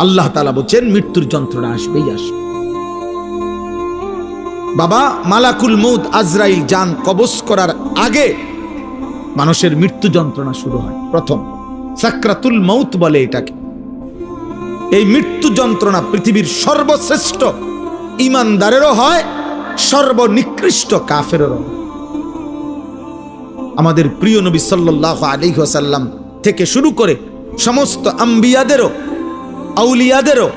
আল্লাহ তাআলা বলেন মৃত্যুর যন্ত্রণা আসবেই আসবে। বাবা, মালাকুল মউত আজরাইল জান কবজ করার আগে মানুষের মৃত্যু যন্ত্রণা শুরু হয়। প্রথম সাকরাতুল মউত বলে এটাকে। এই মৃত্যু যন্ত্রণা পৃথিবীর সর্বশ্রেষ্ঠ ঈমানদারেরও হয়, সর্বনিকৃষ্ট কাফেরেরও। আমাদের প্রিয় নবী সাল্লাল্লাহু আলাইহি ওয়াসাল্লাম থেকে শুরু করে সমস্ত আম্বিয়াদেরও, আউলিয়াদেরও,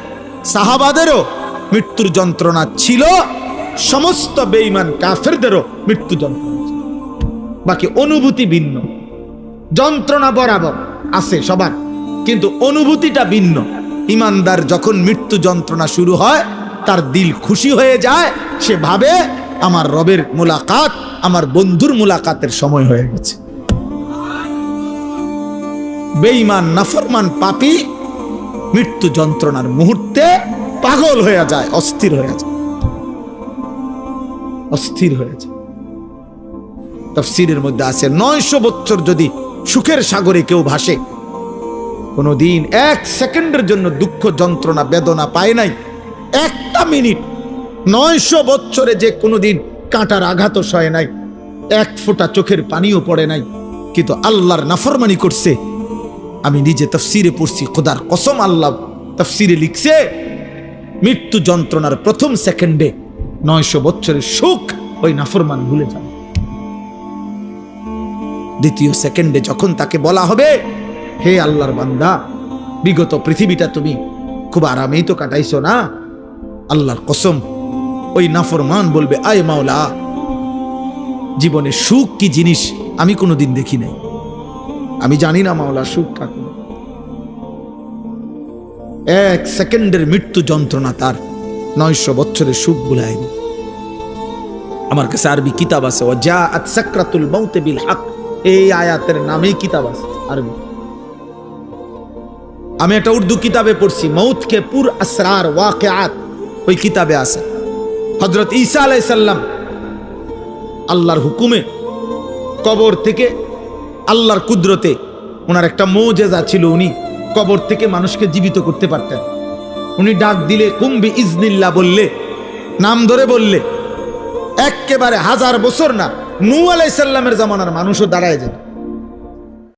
সাহাবাদেরও মৃত্যুর যন্ত্রণা ছিল, সমস্ত বেঈমান কাফেরদেরও মৃত্যু যন্ত্রণা ছিল। বাকি অনুভূতি ভিন্ন, যন্ত্রণা বরাবর আছে সবার, কিন্তু অনুভূতিটা ভিন্ন। ঈমানদার যখন মৃত্যু যন্ত্রণা শুরু হয় তার দিল খুশি হয়ে যায়, সে ভাবে আমার রবের মুলাকাত, আমার বন্ধুর মুলাকাতের সময় হয়ে গেছে। বেঈমান নাফরমান পাপী মৃত্যু যন্ত্রণার মুহূর্তে পাগল হয়ে যায়, অস্থির হয়ে যায়, অস্থির হয়ে যায়। তাফসীরের মধ্যে আছে 900 বছর যদি সুখের সাগরে কেউ ভাসে, কোনদিন 1 সেকেন্ডের জন্য দুঃখ যন্ত্রণা বেদনা পায় নাই, একটা মিনিট, 900 বছরে যে কোনদিন কাঁটার আঘাতও সয় নাই, 1 ফোঁটা চোখের পানিও পড়ে নাই, কিন্তু আল্লাহর নাফরমানি করছে। আমি নিজে তাফসীরে পড়ছি, খোদার কসম, আল্লাহ তাফসীরে লিখছে মৃত্যু যন্ত্রণার প্রথম সেকেন্ডে 900 বছরের সুখ ওই নাফরমান ভুলে যাবে। দ্বিতীয় সেকেন্ডে যখন তাকে বলা হবে, হে আল্লাহর বান্দা, বিগত পৃথিবীটা তুমি খুব আরামেই তো কাটাইছো না, আল্লাহর কসম ওই নাফরমান বলবে, আয় মাওলা, জীবনে সুখ কি জিনিস আমি কোনোদিন দেখি নাই, আমি জানি না মাওলা সুখ কাকে। 1 সেকেন্ডের মৃত্যু যন্ত্রণা তার 900 বছরের সুখ ভুলাই দিবে। আমার কাছে আরবি কিতাব আছে, ওয়াজাআত সাকরাতুল মাউত বিল হক, এই আয়াতের নামেই কিতাব আছে আরবি। আমি একটা উর্দু কিতাবে পড়ছি, মৌত কে পুর আসরার ওয়াকিআত, ওই কিতাবে আছে হযরত ঈসা আলাইহিস সালাম আল্লাহর হুকুমে কবর থেকে, আল্লাহর কুদরতে, ওনার একটা মুজিজা ছিল, উনি কবর থেকে মানুষকে জীবিত করতে পারতেন। উনি ডাক দিলে, কুম বিইজনিল্লাহ বললে, নাম ধরে বললে, একেবারে 1000 বছর না, নূহ আলাইহিস সালামের জামানার মানুষও দাঁড়ায় যেত।